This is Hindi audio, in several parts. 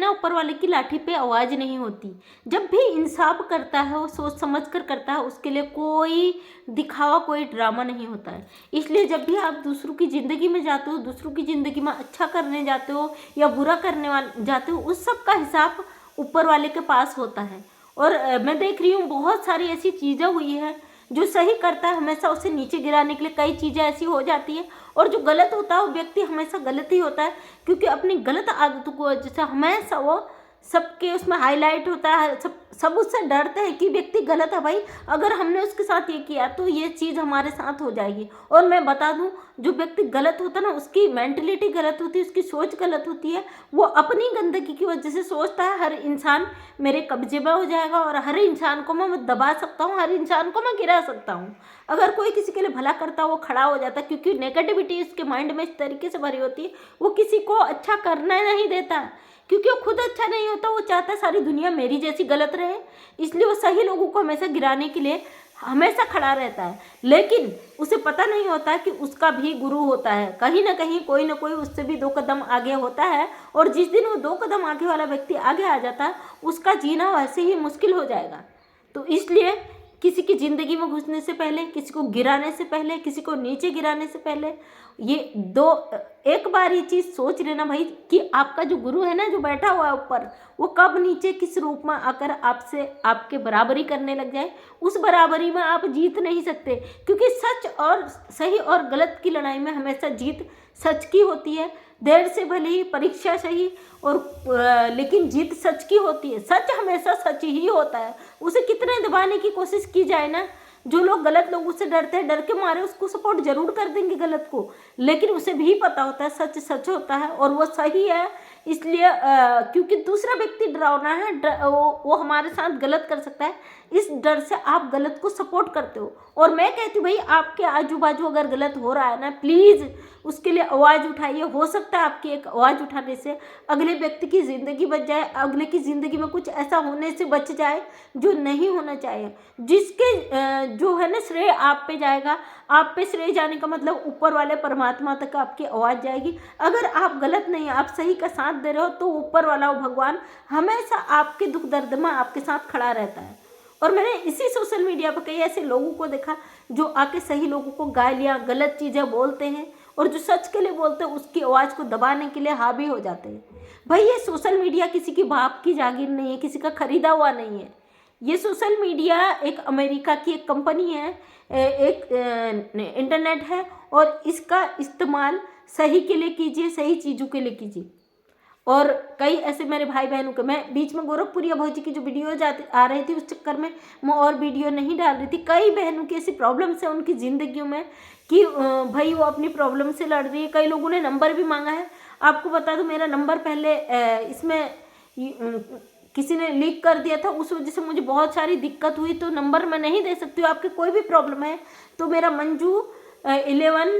ना, ऊपर वाले की लाठी पे आवाज़ नहीं होती। जब भी इंसाफ करता है वो सोच समझ कर करता है, उसके लिए कोई दिखावा, कोई ड्रामा नहीं होता है। इसलिए जब भी आप दूसरों की ज़िंदगी में जाते हो, दूसरों की ज़िंदगी में अच्छा करने जाते हो या बुरा करने वाले जाते हो, उस सब का हिसाब ऊपर वाले के पास होता है। और मैं देख रही हूँ बहुत सारी ऐसी चीज़ें हुई है, जो सही करता है हमेशा उसे नीचे गिराने के लिए कई चीज़ें ऐसी हो जाती है, और जो गलत होता है वो व्यक्ति हमेशा गलत ही होता है, क्योंकि अपनी गलत आदतों को जैसे हमेशा वो सबके उसमें हाईलाइट होता है, सब उससे डरते हैं कि व्यक्ति गलत है। भाई अगर हमने उसके साथ ये किया तो ये चीज़ हमारे साथ हो जाएगी। और मैं बता दूं, जो व्यक्ति गलत होता है ना, उसकी मेंटलिटी गलत होती है, उसकी सोच गलत होती है। वो अपनी गंदगी की वजह से सोचता है हर इंसान मेरे कब्जे में हो जाएगा, और हर इंसान को मैं दबा सकता हूँ, हर इंसान को मैं गिरा सकता हूँ। अगर कोई किसी के लिए भला करता है वो खड़ा हो जाता है, क्योंकि नेगेटिविटी उसके माइंड में इस तरीके से भरी होती है, वो किसी को अच्छा करना नहीं देता, क्योंकि वो खुद अच्छा नहीं होता। वो चाहता है सारी दुनिया मेरी जैसी गलत रहे, इसलिए वो सही लोगों को हमेशा गिराने के लिए हमेशा खड़ा रहता है। लेकिन उसे पता नहीं होता कि उसका भी गुरु होता है, कहीं ना कहीं कोई ना कोई उससे भी 2 कदम आगे होता है, और जिस दिन वो 2 कदम आगे वाला व्यक्ति आगे आ जाता है, उसका जीना वैसे ही मुश्किल हो जाएगा। तो इसलिए किसी की ज़िंदगी में घुसने से पहले, किसी को गिराने से पहले, किसी को नीचे गिराने से पहले, ये एक बार ये चीज़ सोच लेना भाई कि आपका जो गुरु है ना, जो बैठा हुआ है ऊपर, वो कब नीचे किस रूप में आकर आपसे आपके बराबरी करने लग जाए। उस बराबरी में आप जीत नहीं सकते, क्योंकि सच और सही और गलत की लड़ाई में हमेशा जीत सच की होती है। देर से भले ही, परीक्षा सही, और लेकिन जीत सच की होती है। सच हमेशा सच ही होता है, उसे कितने दबाने की कोशिश की जाए ना, जो लोग गलत लोगों से डरते हैं, डर के मारे उसको सपोर्ट जरूर कर देंगे गलत को, लेकिन उसे भी पता होता है सच सच होता है और वो सही है। इसलिए क्योंकि दूसरा व्यक्ति डरावना है, वो हमारे साथ गलत कर सकता है, इस डर से आप गलत को सपोर्ट करते हो। और मैं कहती हूँ भाई, आपके आजू बाजू अगर गलत हो रहा है ना, प्लीज़ उसके लिए आवाज़ उठाइए। हो सकता है आपकी एक आवाज़ उठाने से अगले व्यक्ति की ज़िंदगी बच जाए, अगले की ज़िंदगी में कुछ ऐसा होने से बच जाए जो नहीं होना चाहिए, जिसके जो है ना श्रेय आप पे जाएगा। आप पे श्रेय जाने का मतलब ऊपर वाले परमात्मा तक आपकी आवाज़ जाएगी। अगर आप गलत नहीं, आप सही का साथ दे रहे हो, तो ऊपर वाला वो भगवान हमेशा आपके दुख दर्द में आपके साथ खड़ा रहता है। और मैंने इसी सोशल मीडिया पर कई ऐसे लोगों को देखा जो आके सही लोगों को गालियाँ, गलत चीज़ें बोलते हैं, और जो सच के लिए बोलते हैं उसकी आवाज़ को दबाने के लिए हावी हो जाते हैं। भाई ये सोशल मीडिया किसी की बाप की जागीर नहीं है, किसी का खरीदा हुआ नहीं है। ये सोशल मीडिया एक अमेरिका की एक कंपनी है, एक इंटरनेट है, और इसका इस्तेमाल सही के लिए कीजिए, सही चीज़ों के लिए कीजिए। और कई ऐसे मेरे भाई बहनों के, मैं बीच में गोरखपुरिया भौजी की जो वीडियो आ रही थी, उस चक्कर में मैं और वीडियो नहीं डाल रही थी। कई बहनों की ऐसी प्रॉब्लम्स है उनकी ज़िंदगियों में कि भाई वो अपनी प्रॉब्लम से लड़ रही है। कई लोगों ने नंबर भी मांगा है। आपको बता दूं, मेरा नंबर पहले इसमें किसी ने लीक कर दिया था, उस वजह से मुझे बहुत सारी दिक्कत हुई, तो नंबर मैं नहीं दे सकती हूँ। आपके कोई भी प्रॉब्लम है तो मेरा मंजू 11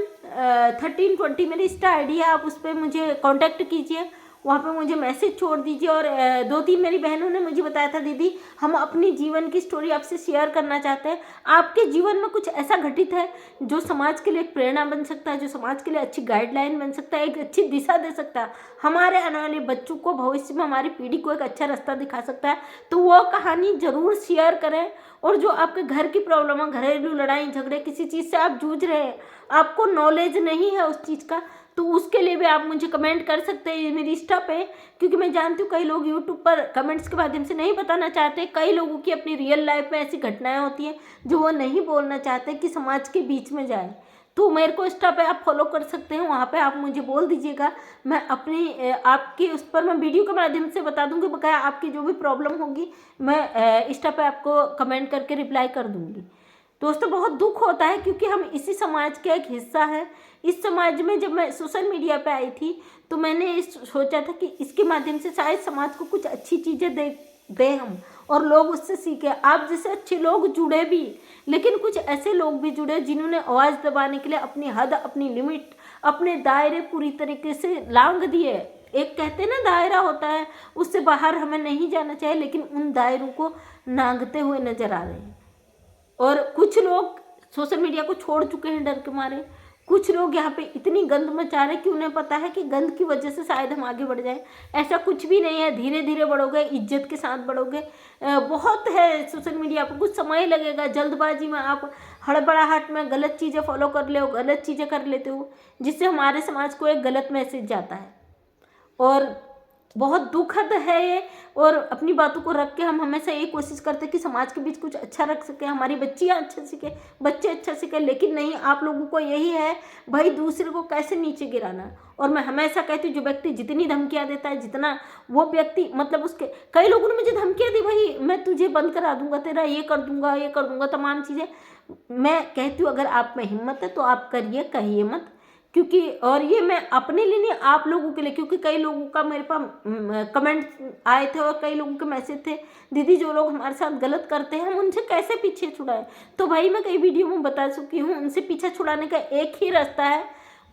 13 20 मेरी इंस्टा आईडी है, आप उस पर मुझे कांटेक्ट कीजिए, वहाँ पे मुझे मैसेज छोड़ दीजिए। और 2-3 मेरी बहनों ने मुझे बताया था, दीदी हम अपनी जीवन की स्टोरी आपसे शेयर करना चाहते हैं। आपके जीवन में कुछ ऐसा घटित है जो समाज के लिए एक प्रेरणा बन सकता है, जो समाज के लिए अच्छी गाइडलाइन बन सकता है, एक अच्छी दिशा दे सकता है, हमारे आने वाले बच्चों को, भविष्य में हमारी पीढ़ी को एक अच्छा रास्ता दिखा सकता है, तो वो कहानी ज़रूर शेयर करें। और जो आपके घर की प्रॉब्लम है, घरेलू लड़ाई झगड़े, किसी चीज़ से आप जूझ रहे हैं, आपको नॉलेज नहीं है उस चीज़ का, तो उसके लिए भी आप मुझे कमेंट कर सकते हैं मेरी इंस्टा पे, क्योंकि मैं जानती हूँ कई लोग यूट्यूब पर कमेंट्स के माध्यम से नहीं बताना चाहते। कई लोगों की अपनी रियल लाइफ में ऐसी घटनाएं होती हैं जो वो नहीं बोलना चाहते कि समाज के बीच में जाए। तो मेरे को इंस्टा पे आप फॉलो कर सकते हैं, वहाँ पे आप मुझे बोल दीजिएगा, मैं अपनी आपकी उस पर मैं वीडियो के माध्यम से बता दूँगी। बकाया आपकी जो भी प्रॉब्लम होगी मैं इंस्टा पे आपको कमेंट करके रिप्लाई कर दूँगी। दोस्तों बहुत दुख होता है, क्योंकि हम इसी समाज का एक हिस्सा है। इस समाज में जब मैं सोशल मीडिया पे आई थी तो मैंने सोचा था कि इसके माध्यम से शायद समाज को कुछ अच्छी चीज़ें दे हम, और लोग उससे सीखे। आप जैसे अच्छे लोग जुड़े भी, लेकिन कुछ ऐसे लोग भी जुड़े जिन्होंने आवाज़ दबाने के लिए अपनी हद, अपनी लिमिट, अपने दायरे पूरी तरीके से लांघ दिए। एक कहते हैं ना दायरा होता है, उससे बाहर हमें नहीं जाना चाहिए, लेकिन उन दायरों को लांघते हुए नजर आ रहे हैं। और कुछ लोग सोशल मीडिया को छोड़ चुके हैं डर के मारे, कुछ लोग यहाँ पे इतनी गंद मचा रहे कि उन्हें पता है कि गंद की वजह से शायद हम आगे बढ़ जाए। ऐसा कुछ भी नहीं है, धीरे धीरे बढ़ोगे, इज्जत के साथ बढ़ोगे। बहुत है सोशल मीडिया पर, कुछ समय लगेगा। जल्दबाजी में आप हड़बड़ाहट में गलत चीज़ें फॉलो कर ले हो, गलत चीज़ें कर लेते हो, जिससे हमारे समाज को एक गलत मैसेज जाता है और बहुत दुखद है ये। और अपनी बातों को रख के हम हमेशा ये कोशिश करते हैं कि समाज के बीच कुछ अच्छा रख सके, हमारी बच्चियाँ अच्छा सीखे, बच्चे अच्छा सीखे, लेकिन नहीं, आप लोगों को यही है भाई दूसरे को कैसे नीचे गिराना। और मैं हमेशा कहती हूँ जो व्यक्ति जितनी धमकियाँ देता है, जितना वो व्यक्ति मतलब उसके, कई लोगों ने मुझे धमकियाँ दी, भाई मैं तुझे बंद करा दूंगा, तेरा ये कर दूंगा, ये कर दूंगा, तमाम चीज़ें। मैं कहती हूँ अगर आप में हिम्मत है तो आप करिए, कहिए मत, क्योंकि और ये मैं अपने लिए नहीं, आप लोगों के लिए, क्योंकि कई लोगों का मेरे पास कमेंट आए थे और कई लोगों के मैसेज थे, दीदी जो लोग हमारे साथ गलत करते हैं हम उनसे कैसे पीछे छुड़ाएं। तो भाई मैं कई वीडियो में बता चुकी हूँ, उनसे पीछे छुड़ाने का एक ही रास्ता है,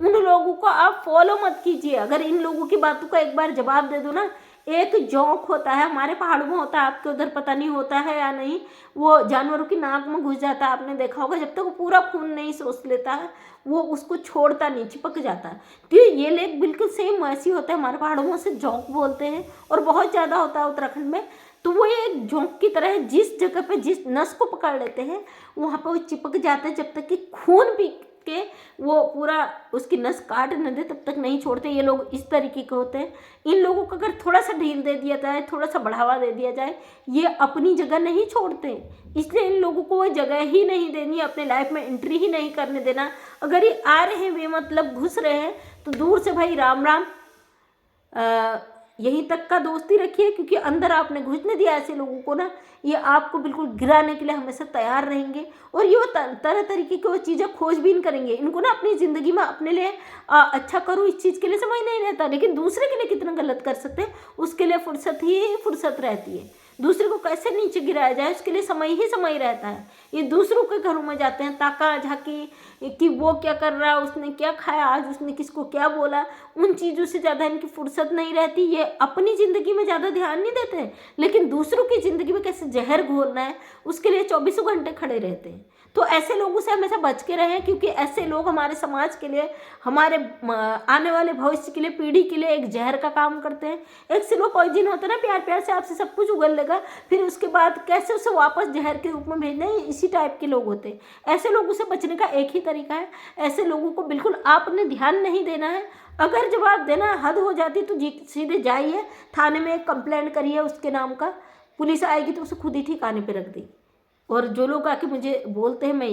उन लोगों को आप फॉलो मत कीजिए। अगर इन लोगों की बातों का एक बार जवाब दे दो ना, एक जोंक होता है हमारे पहाड़ों में, होता है आपके उधर पता नहीं होता है या नहीं, वो जानवरों की नाक में घुस जाता है, आपने देखा होगा, जब तक वो पूरा खून नहीं सोख लेता है वो उसको छोड़ता नहीं, चिपक जाता है। तो ये लेक बिल्कुल सेम वैसी होता है, हमारे पहाड़ों में से जोंक बोलते हैं और बहुत ज़्यादा होता है उत्तराखंड में। तो वो ये एक जोंक की तरह है, जिस जगह पे जिस नस को पकड़ लेते हैं वहाँ पर वो चिपक जाता है, जब तक कि खून पी के वो पूरा उसकी नस काट न दे तब तक नहीं छोड़ते। ये लोग इस तरीके के होते हैं। इन लोगों को अगर थोड़ा सा ढील दे दिया जाए, थोड़ा सा बढ़ावा दे दिया जाए, ये अपनी जगह नहीं छोड़ते। इसलिए इन लोगों को वो जगह ही नहीं देनी, अपने लाइफ में एंट्री ही नहीं करने देना। अगर ये आ रहे हैं बेमतलब घुस रहे हैं तो दूर से भाई राम राम, यहीं तक का दोस्ती रखिए, क्योंकि अंदर आपने घुसने दिया ऐसे लोगों को ना, ये आपको बिल्कुल गिराने के लिए हमेशा तैयार रहेंगे। और ये वो तरह तरीके की वो चीज़ें खोजबीन करेंगे। इनको ना अपनी ज़िंदगी में अपने लिए अच्छा करूँ इस चीज़ के लिए समझ नहीं रहता, लेकिन दूसरे के लिए कितना गलत कर सकते हैं उसके लिए फुर्सत ही फुर्सत रहती है। दूसरे को कैसे नीचे गिराया जाए उसके लिए समय ही समय रहता है। ये दूसरों के घरों में जाते हैं ताका झाकी कि वो क्या कर रहा है, उसने क्या खाया आज, उसने किसको क्या बोला, उन चीज़ों से ज़्यादा इनकी फुर्सत नहीं रहती। ये अपनी ज़िंदगी में ज़्यादा ध्यान नहीं देते, लेकिन दूसरों की ज़िंदगी में कैसे जहर घोलना है उसके लिए 24 घंटे खड़े रहते हैं। तो ऐसे लोगों से हमेशा बच के रहें, क्योंकि ऐसे लोग हमारे समाज के लिए, हमारे आने वाले भविष्य के लिए, पीढ़ी के लिए एक जहर का काम करते हैं। एक स्लो पॉइजन होता है ना, प्यार प्यार से आपसे सब कुछ उगल लेगा, फिर उसके बाद कैसे उसे वापस जहर के रूप में भेजना है, इसी टाइप के लोग होते हैं। ऐसे लोगों से बचने का एक ही तरीका है, ऐसे लोगों को बिल्कुल आपने ध्यान नहीं देना है। अगर जवाब देना हद हो जाती तो सीधे जाइए थाने में एक कंप्लेंट करिए उसके नाम का, पुलिस आएगी तो उसे खुद ही ठिकाने पे रख देगी। और जो लोग आके मुझे बोलते हैं मैं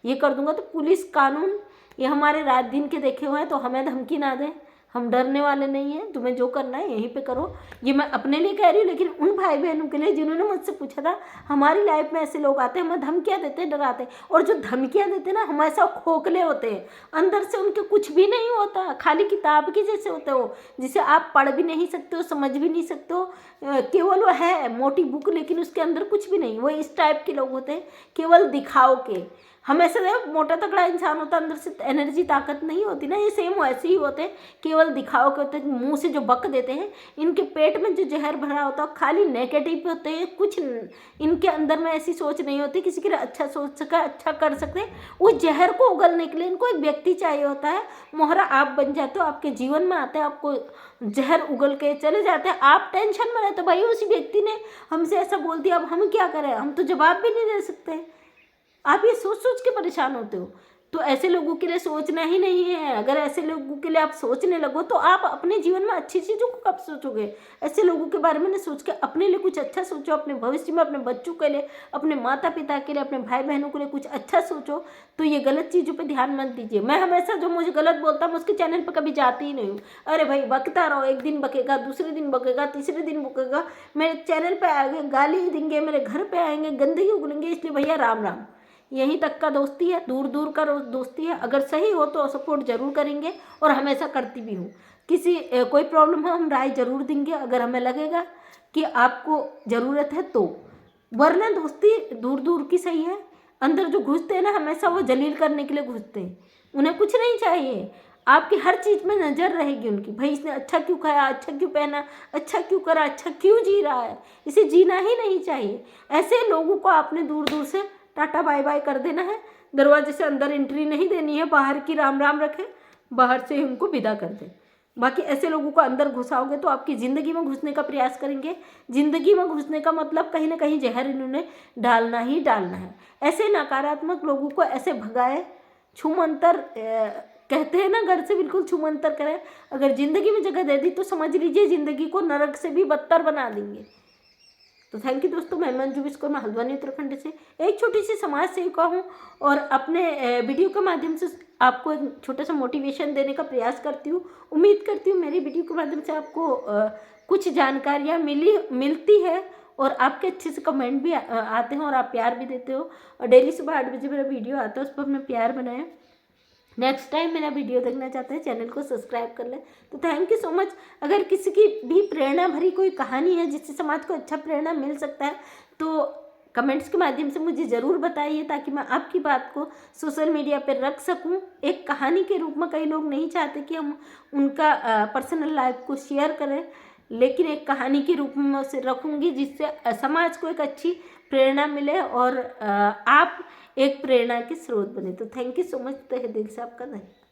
ये कर दूंगा, तो पुलिस कानून ये हमारे रात दिन के देखे हुए हैं, तो हमें धमकी ना दें, हम डरने वाले नहीं हैं। तुम्हें जो करना है यहीं पे करो। ये मैं अपने लिए कह रही हूँ, लेकिन उन भाई बहनों के लिए जिन्होंने मुझसे पूछा था, हमारी लाइफ में ऐसे लोग आते हैं हमें धमकियाँ देते हैं, डराते हैं, और जो धमकियाँ देते हैं ना हमेशा खोखले होते हैं, अंदर से उनके कुछ भी नहीं होता, खाली किताब की जैसे होते हो, जिसे आप पढ़ भी नहीं सकते हो, समझ भी नहीं सकते हो, केवल वो है मोटी बुक लेकिन उसके अंदर कुछ भी नहीं। वो इस टाइप के लोग होते हैं, केवल दिखाओ के। हमेशा मोटा तगड़ा इंसान होता है, अंदर से एनर्जी ताकत नहीं होती ना, ये सेम वैसे ही होते हैं, केवल दिखाओ के होते हैं। मुंह से जो बक देते हैं, इनके पेट में जो जहर भरा होता है खाली नेगेटिव होते हैं, कुछ इनके अंदर में ऐसी सोच नहीं होती किसी के लिए अच्छा सोच सके, अच्छा कर सकते। उस जहर को उगलने के लिए इनको एक व्यक्ति चाहिए होता है। मोहरा आप बन जाते हो, आपके जीवन में आते हैं, आपको जहर उगल के चले जाते हैं, आप टेंशन में रहते हो, भाई उसी व्यक्ति ने हमसे ऐसा बोल दिया, अब हम क्या करें, हम तो जवाब भी नहीं दे सकते। आप ये सोच सोच के परेशान होते हो। तो ऐसे लोगों के लिए सोचना ही नहीं है। अगर ऐसे लोगों के लिए आप सोचने लगो तो आप अपने जीवन में अच्छी चीज़ों को कब सोचोगे। ऐसे लोगों के बारे में न सोच के अपने लिए कुछ अच्छा सोचो, अपने भविष्य में, अपने बच्चों के लिए, अपने माता पिता के लिए, अपने भाई बहनों के लिए कुछ अच्छा सोचो। तो ये गलत चीज़ों पे ध्यान मत दीजिए। मैं हमेशा जो मुझे गलत बोलता हूँ उसके चैनल पर कभी जाती ही नहीं हूँ। अरे भाई बकता रहो, एक दिन बकेगा, दूसरे दिन बकेगा, तीसरे दिन बकेगा, मेरे चैनल पर आएंगे, गाली देंगे, मेरे घर पर आएंगे, गंदगी उगलेंगे। इसलिए भैया राम राम, यहीं तक का दोस्ती है, दूर दूर का दोस्ती है। अगर सही हो तो सपोर्ट जरूर करेंगे, और हमेशा करती भी हूँ। किसी कोई प्रॉब्लम हो हम राय जरूर देंगे, अगर हमें लगेगा कि आपको ज़रूरत है तो, वरना दोस्ती दूर दूर की सही है। अंदर जो घुसते हैं ना हमेशा वो जलील करने के लिए घुसते हैं, उन्हें कुछ नहीं चाहिए। आपकी हर चीज़ में नज़र रहेगी उनकी, भाई इसने अच्छा क्यों खाया, अच्छा क्यों पहना, अच्छा क्यों करा, अच्छा क्यों जी रहा है, इसे जीना ही नहीं चाहिए। ऐसे लोगों को आपने दूर दूर से टाटा बाय बाय कर देना है। दरवाजे से अंदर एंट्री नहीं देनी है, बाहर की राम राम रखें, बाहर से ही उनको विदा कर दें। बाकी ऐसे लोगों को अंदर घुसाओगे तो आपकी ज़िंदगी में घुसने का प्रयास करेंगे। ज़िंदगी में घुसने का मतलब कहीं ना कहीं जहर इन्होंने डालना ही डालना है। ऐसे नकारात्मक लोगों को ऐसे भगाए, छूमंतर कहते हैं ना, घर से बिल्कुल छूमंतर करें। अगर ज़िंदगी में जगह दे दी तो समझ लीजिए ज़िंदगी को नरक से भी बदतर बना देंगे। तो थैंक यू दोस्तों, मैं मंजू विश्वकर्मा हल्द्वानी उत्तराखंड से एक छोटी सी समाज सेविका हूँ और अपने वीडियो के माध्यम से आपको एक छोटा सा मोटिवेशन देने का प्रयास करती हूँ। उम्मीद करती हूँ मेरी वीडियो के माध्यम से आपको कुछ जानकारियाँ मिलती है और आपके अच्छे से कमेंट भी आते हैं और आप प्यार भी देते हो। और डेली सुबह 8 बजे मेरा वीडियो आता है, उस पर अपना प्यार बनाएं। नेक्स्ट टाइम मेरा वीडियो देखना चाहते हैं चैनल को सब्सक्राइब कर लें। तो थैंक यू सो मच। अगर किसी की भी प्रेरणा भरी कोई कहानी है जिससे समाज को अच्छा प्रेरणा मिल सकता है तो कमेंट्स के माध्यम से मुझे ज़रूर बताइए, ताकि मैं आपकी बात को सोशल मीडिया पर रख सकूं एक कहानी के रूप में। कई लोग नहीं चाहते कि हम उनका पर्सनल लाइफ को शेयर करें, लेकिन एक कहानी के रूप में मैं उसे रखूँगी जिससे समाज को एक अच्छी प्रेरणा मिले और आप एक प्रेरणा के स्रोत बने। तो थैंक यू सो मच, तहे दिल से आपका धन्यवाद।